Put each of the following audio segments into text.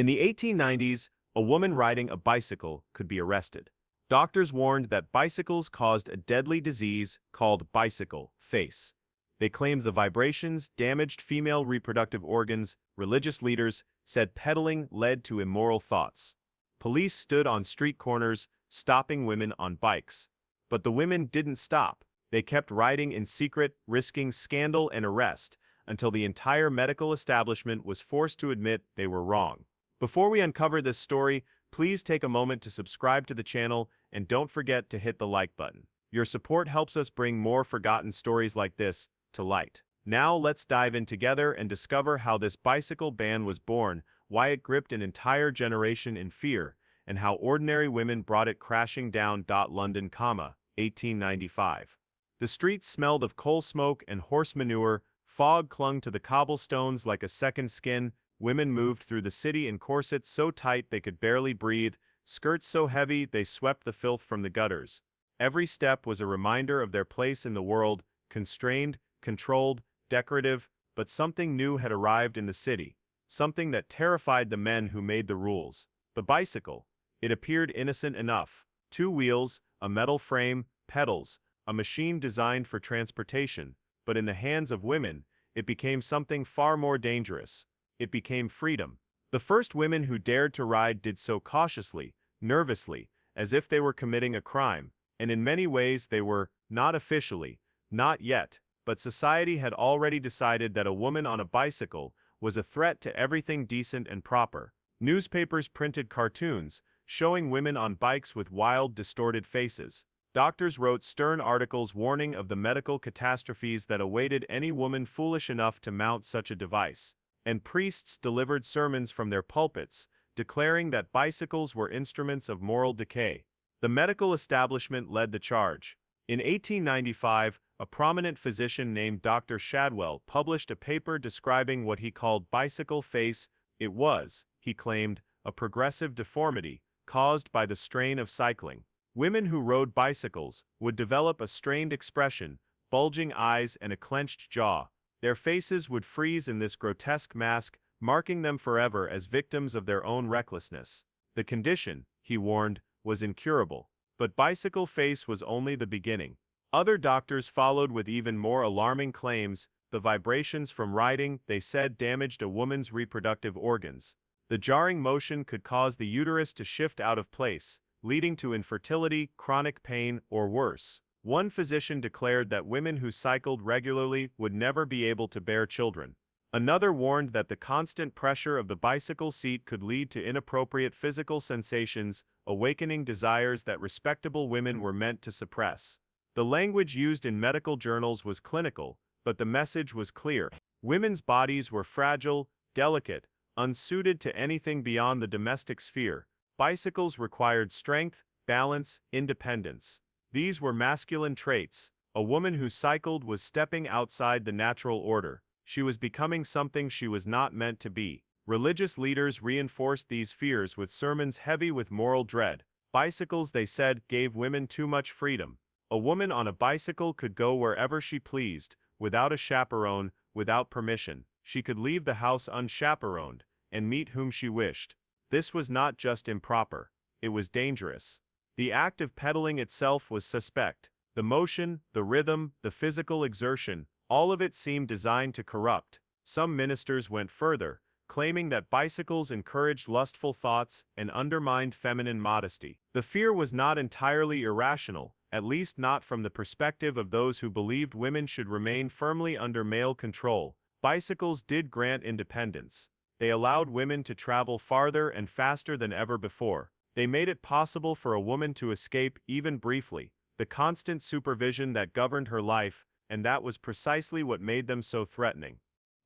In the 1890s, a woman riding a bicycle could be arrested. Doctors warned that bicycles caused a deadly disease called bicycle face. They claimed the vibrations damaged female reproductive organs. Religious leaders said pedaling led to immoral thoughts. Police stood on street corners, stopping women on bikes. But the women didn't stop. They kept riding in secret, risking scandal and arrest, until the entire medical establishment was forced to admit they were wrong. Before we uncover this story, please take a moment to subscribe to the channel and don't forget to hit the like button. Your support helps us bring more forgotten stories like this to light. Now let's dive in together and discover how this bicycle ban was born, why it gripped an entire generation in fear, and how ordinary women brought it crashing down. London, 1895. The streets smelled of coal smoke and horse manure, fog clung to the cobblestones like a second skin, women moved through the city in corsets so tight they could barely breathe, skirts so heavy they swept the filth from the gutters. Every step was a reminder of their place in the world, constrained, controlled, decorative, but something new had arrived in the city, something that terrified the men who made the rules. The bicycle. It appeared innocent enough. 2 wheels, a metal frame, pedals, a machine designed for transportation, but in the hands of women, it became something far more dangerous. It became freedom. The first women who dared to ride did so cautiously, nervously, as if they were committing a crime, and in many ways they were, not officially, not yet, but society had already decided that a woman on a bicycle was a threat to everything decent and proper. Newspapers printed cartoons, showing women on bikes with wild, distorted faces. Doctors wrote stern articles warning of the medical catastrophes that awaited any woman foolish enough to mount such a device. And priests delivered sermons from their pulpits, declaring that bicycles were instruments of moral decay. The medical establishment led the charge. In 1895, a prominent physician named Dr. Shadwell published a paper describing what he called bicycle face. It was, he claimed, a progressive deformity caused by the strain of cycling. Women who rode bicycles would develop a strained expression, bulging eyes and a clenched jaw. Their faces would freeze in this grotesque mask, marking them forever as victims of their own recklessness. The condition, he warned, was incurable. But bicycle face was only the beginning. Other doctors followed with even more alarming claims. The vibrations from riding, they said, damaged a woman's reproductive organs. The jarring motion could cause the uterus to shift out of place, leading to infertility, chronic pain, or worse. One physician declared that women who cycled regularly would never be able to bear children. Another warned that the constant pressure of the bicycle seat could lead to inappropriate physical sensations, awakening desires that respectable women were meant to suppress. The language used in medical journals was clinical, but the message was clear. Women's bodies were fragile, delicate, unsuited to anything beyond the domestic sphere. Bicycles required strength, balance, independence. These were masculine traits. A woman who cycled was stepping outside the natural order. She was becoming something she was not meant to be. Religious leaders reinforced these fears with sermons heavy with moral dread. Bicycles, they said, gave women too much freedom. A woman on a bicycle could go wherever she pleased, without a chaperone, without permission. She could leave the house unchaperoned, and meet whom she wished. This was not just improper. It was dangerous. The act of pedaling itself was suspect. The motion, the rhythm, the physical exertion, all of it seemed designed to corrupt. Some ministers went further, claiming that bicycles encouraged lustful thoughts and undermined feminine modesty. The fear was not entirely irrational, at least not from the perspective of those who believed women should remain firmly under male control. Bicycles did grant independence. They allowed women to travel farther and faster than ever before. They made it possible for a woman to escape, even briefly, the constant supervision that governed her life, and that was precisely what made them so threatening.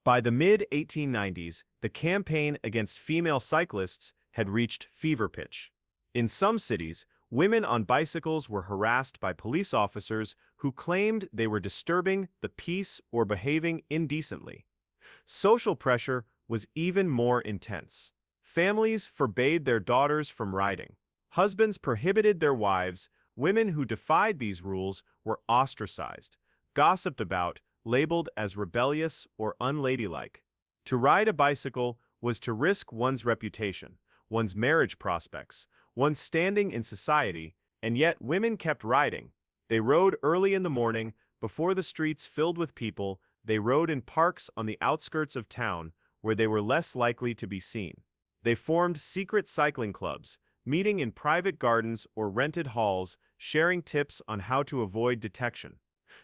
By the mid-1890s, the campaign against female cyclists had reached fever pitch. In some cities, women on bicycles were harassed by police officers who claimed they were disturbing the peace or behaving indecently. Social pressure was even more intense. Families forbade their daughters from riding. Husbands prohibited their wives. Women who defied these rules were ostracized, gossiped about, labeled as rebellious or unladylike. To ride a bicycle was to risk one's reputation, one's marriage prospects, one's standing in society, and yet women kept riding. They rode early in the morning, before the streets filled with people. They rode in parks on the outskirts of town, where they were less likely to be seen. They formed secret cycling clubs, meeting in private gardens or rented halls, sharing tips on how to avoid detection.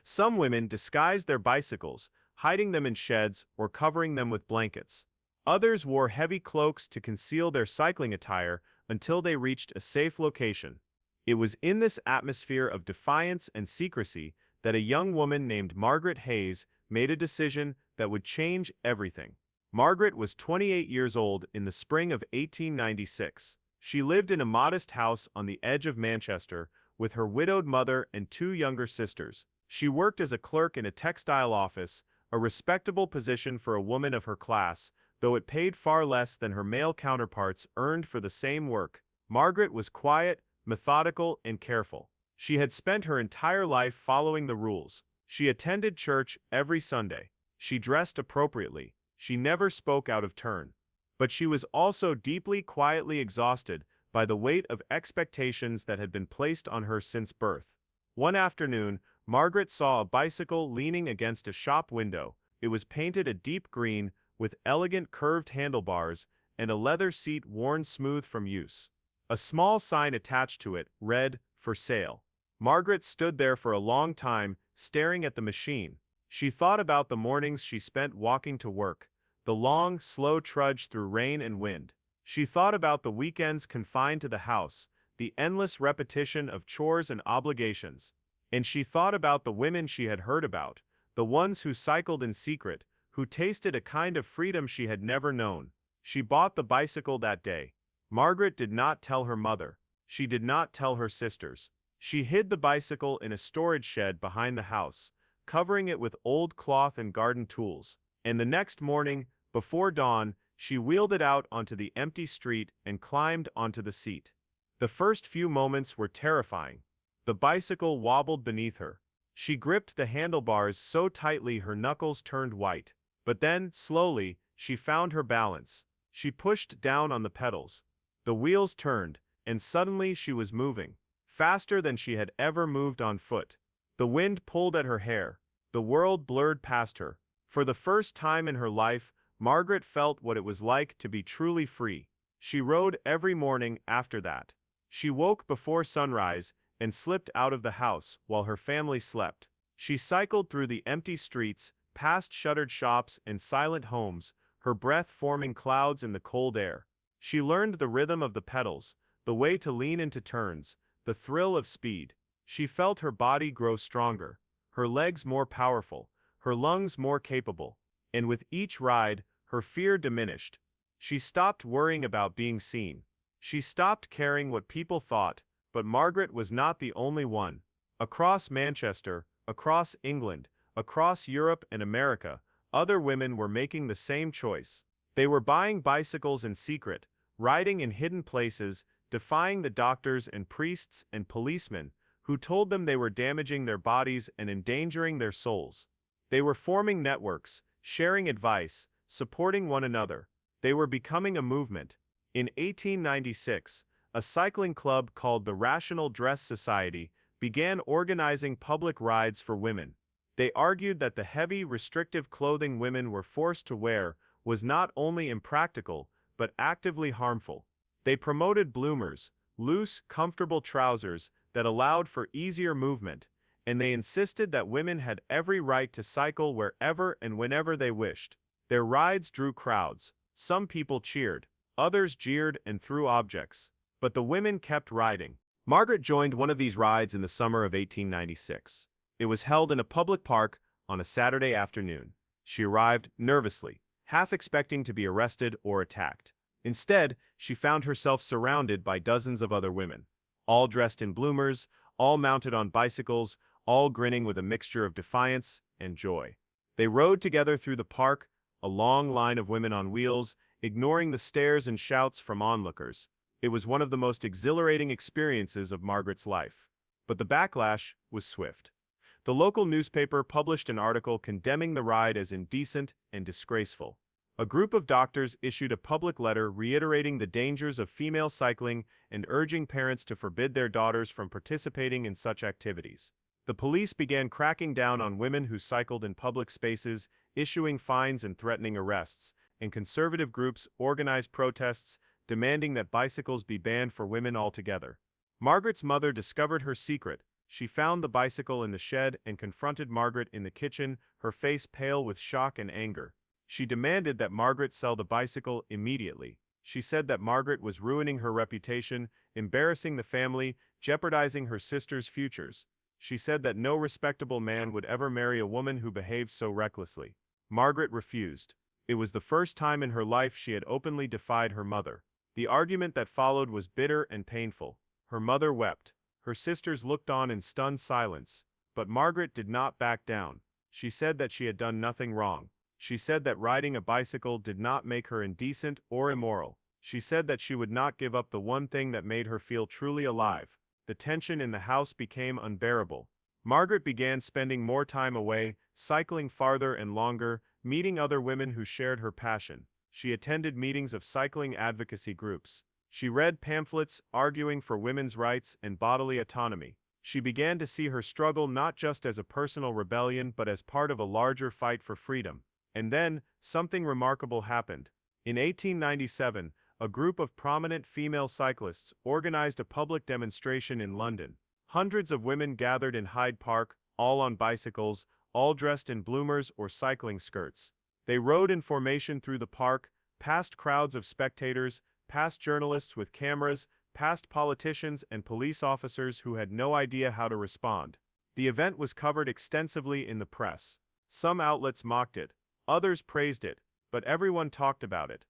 Some women disguised their bicycles, hiding them in sheds or covering them with blankets. Others wore heavy cloaks to conceal their cycling attire until they reached a safe location. It was in this atmosphere of defiance and secrecy that a young woman named Margaret Hayes made a decision that would change everything. Margaret was 28 years old in the spring of 1896. She lived in a modest house on the edge of Manchester with her widowed mother and two younger sisters. She worked as a clerk in a textile office, a respectable position for a woman of her class, though it paid far less than her male counterparts earned for the same work. Margaret was quiet, methodical, and careful. She had spent her entire life following the rules. She attended church every Sunday. She dressed appropriately. She never spoke out of turn. But she was also deeply, quietly exhausted by the weight of expectations that had been placed on her since birth. One afternoon, Margaret saw a bicycle leaning against a shop window. It was painted a deep green, with elegant curved handlebars, and a leather seat worn smooth from use. A small sign attached to it read, "For sale." Margaret stood there for a long time, staring at the machine. She thought about the mornings she spent walking to work, the long, slow trudge through rain and wind. She thought about the weekends confined to the house, the endless repetition of chores and obligations. And she thought about the women she had heard about, the ones who cycled in secret, who tasted a kind of freedom she had never known. She bought the bicycle that day. Margaret did not tell her mother. She did not tell her sisters. She hid the bicycle in a storage shed behind the house, covering it with old cloth and garden tools. And the next morning, before dawn, she wheeled it out onto the empty street and climbed onto the seat. The first few moments were terrifying. The bicycle wobbled beneath her. She gripped the handlebars so tightly her knuckles turned white. But then, slowly, she found her balance. She pushed down on the pedals. The wheels turned, and suddenly she was moving, faster than she had ever moved on foot. The wind pulled at her hair. The world blurred past her. For the first time in her life, Margaret felt what it was like to be truly free. She rode every morning after that. She woke before sunrise and slipped out of the house while her family slept. She cycled through the empty streets, past shuttered shops and silent homes, her breath forming clouds in the cold air. She learned the rhythm of the pedals, the way to lean into turns, the thrill of speed. She felt her body grow stronger, her legs more powerful, her lungs more capable. And with each ride, her fear diminished. She stopped worrying about being seen. She stopped caring what people thought, but Margaret was not the only one. Across Manchester, across England, across Europe and America, other women were making the same choice. They were buying bicycles in secret, riding in hidden places, defying the doctors and priests and policemen who told them they were damaging their bodies and endangering their souls. They were forming networks, sharing advice, supporting one another. They were becoming a movement. In 1896, a cycling club called the Rational Dress Society began organizing public rides for women. They argued that the heavy, restrictive clothing women were forced to wear was not only impractical, but actively harmful. They promoted bloomers, loose, comfortable trousers that allowed for easier movement, and they insisted that women had every right to cycle wherever and whenever they wished. Their rides drew crowds. Some people cheered, others jeered and threw objects. But the women kept riding. Margaret joined one of these rides in the summer of 1896. It was held in a public park on a Saturday afternoon. She arrived nervously, half expecting to be arrested or attacked. Instead, she found herself surrounded by dozens of other women, all dressed in bloomers, all mounted on bicycles, all grinning with a mixture of defiance and joy. They rode together through the park, a long line of women on wheels, ignoring the stares and shouts from onlookers. It was one of the most exhilarating experiences of Margaret's life. But the backlash was swift. The local newspaper published an article condemning the ride as indecent and disgraceful. A group of doctors issued a public letter reiterating the dangers of female cycling and urging parents to forbid their daughters from participating in such activities. The police began cracking down on women who cycled in public spaces, issuing fines and threatening arrests, and conservative groups organized protests, demanding that bicycles be banned for women altogether. Margaret's mother discovered her secret. She found the bicycle in the shed and confronted Margaret in the kitchen, her face pale with shock and anger. She demanded that Margaret sell the bicycle immediately. She said that Margaret was ruining her reputation, embarrassing the family, jeopardizing her sister's futures. She said that no respectable man would ever marry a woman who behaved so recklessly. Margaret refused. It was the first time in her life she had openly defied her mother. The argument that followed was bitter and painful. Her mother wept. Her sisters looked on in stunned silence. But Margaret did not back down. She said that she had done nothing wrong. She said that riding a bicycle did not make her indecent or immoral. She said that she would not give up the one thing that made her feel truly alive. The tension in the house became unbearable. Margaret began spending more time away, cycling farther and longer, meeting other women who shared her passion. She attended meetings of cycling advocacy groups. She read pamphlets arguing for women's rights and bodily autonomy. She began to see her struggle not just as a personal rebellion but as part of a larger fight for freedom. And then, something remarkable happened. In 1897, a group of prominent female cyclists organized a public demonstration in London. Hundreds of women gathered in Hyde Park, all on bicycles, all dressed in bloomers or cycling skirts. They rode in formation through the park, past crowds of spectators, past journalists with cameras, past politicians and police officers who had no idea how to respond. The event was covered extensively in the press. Some outlets mocked it. Others praised it, but everyone talked about it.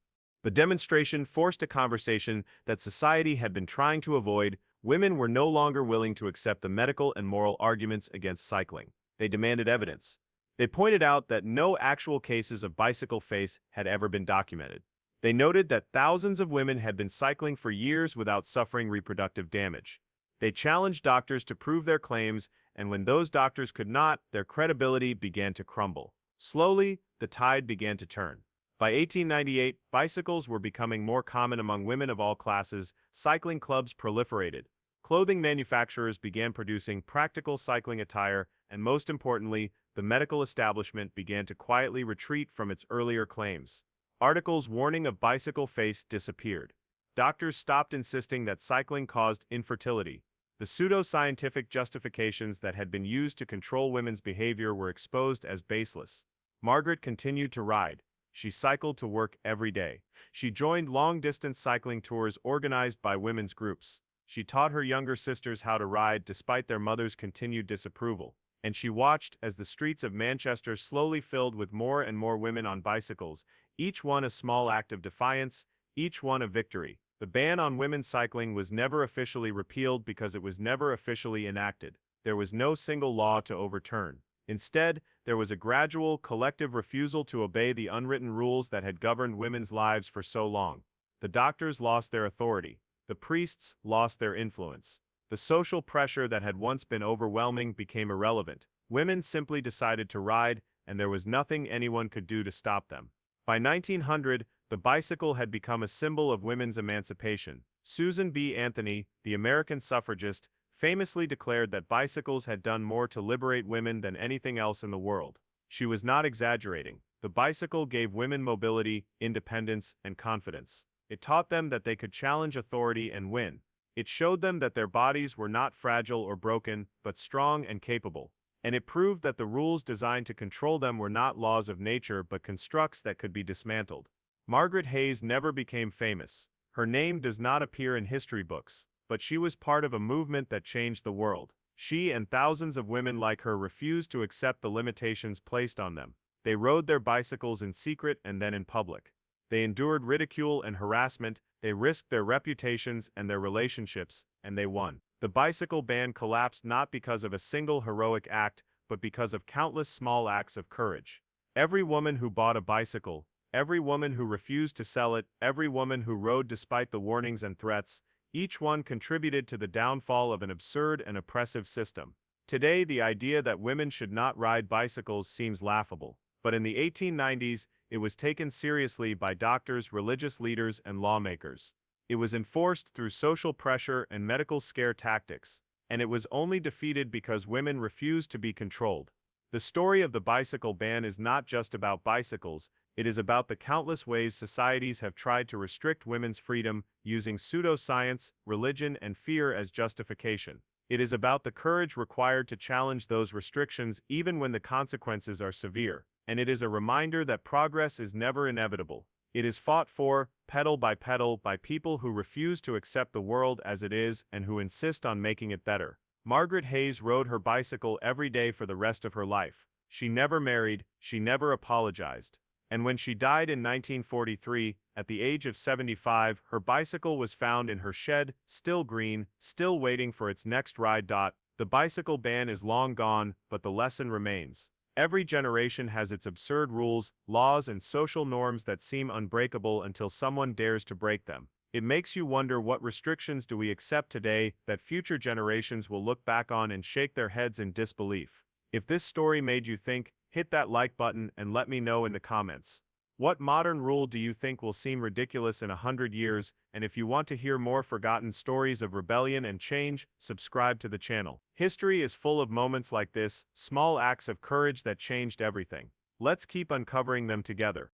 The demonstration forced a conversation that society had been trying to avoid. Women were no longer willing to accept the medical and moral arguments against cycling. They demanded evidence. They pointed out that no actual cases of bicycle face had ever been documented. They noted that thousands of women had been cycling for years without suffering reproductive damage. They challenged doctors to prove their claims, and when those doctors could not, their credibility began to crumble. Slowly, the tide began to turn. By 1898, bicycles were becoming more common among women of all classes. Cycling clubs proliferated. Clothing manufacturers began producing practical cycling attire, and most importantly, the medical establishment began to quietly retreat from its earlier claims. Articles warning of bicycle face disappeared. Doctors stopped insisting that cycling caused infertility. The pseudo-scientific justifications that had been used to control women's behavior were exposed as baseless. Margaret continued to ride. She cycled to work every day. She joined long-distance cycling tours organized by women's groups. She taught her younger sisters how to ride despite their mother's continued disapproval. And she watched as the streets of Manchester slowly filled with more and more women on bicycles, each one a small act of defiance, each one a victory. The ban on women's cycling was never officially repealed because it was never officially enacted. There was no single law to overturn. Instead, there was a gradual, collective refusal to obey the unwritten rules that had governed women's lives for so long. The doctors lost their authority. The priests lost their influence. The social pressure that had once been overwhelming became irrelevant. Women simply decided to ride, and there was nothing anyone could do to stop them. By 1900, the bicycle had become a symbol of women's emancipation. Susan B. Anthony, the American suffragist, famously declared that bicycles had done more to liberate women than anything else in the world. She was not exaggerating. The bicycle gave women mobility, independence, and confidence. It taught them that they could challenge authority and win. It showed them that their bodies were not fragile or broken, but strong and capable. And it proved that the rules designed to control them were not laws of nature but constructs that could be dismantled. Margaret Hayes never became famous. Her name does not appear in history books, but she was part of a movement that changed the world. She and thousands of women like her refused to accept the limitations placed on them. They rode their bicycles in secret and then in public. They endured ridicule and harassment, they risked their reputations and their relationships, and they won. The bicycle ban collapsed not because of a single heroic act, but because of countless small acts of courage. Every woman who bought a bicycle, every woman who refused to sell it, every woman who rode despite the warnings and threats, each one contributed to the downfall of an absurd and oppressive system. Today, the idea that women should not ride bicycles seems laughable. But in the 1890s, it was taken seriously by doctors, religious leaders, and lawmakers. It was enforced through social pressure and medical scare tactics, and it was only defeated because women refused to be controlled. The story of the bicycle ban is not just about bicycles, it is about the countless ways societies have tried to restrict women's freedom using pseudoscience, religion, and fear as justification. It is about the courage required to challenge those restrictions even when the consequences are severe. And it is a reminder that progress is never inevitable. It is fought for, pedal, by people who refuse to accept the world as it is and who insist on making it better. Margaret Hayes rode her bicycle every day for the rest of her life. She never married, she never apologized. And when she died in 1943, at the age of 75, her bicycle was found in her shed, still green, still waiting for its next ride. The bicycle ban is long gone, but the lesson remains. Every generation has its absurd rules, laws, and social norms that seem unbreakable until someone dares to break them. It makes you wonder, what restrictions do we accept today that future generations will look back on and shake their heads in disbelief? If this story made you think, hit that like button and let me know in the comments. What modern rule do you think will seem ridiculous in 100 years? And if you want to hear more forgotten stories of rebellion and change, subscribe to the channel. History is full of moments like this, small acts of courage that changed everything. Let's keep uncovering them together.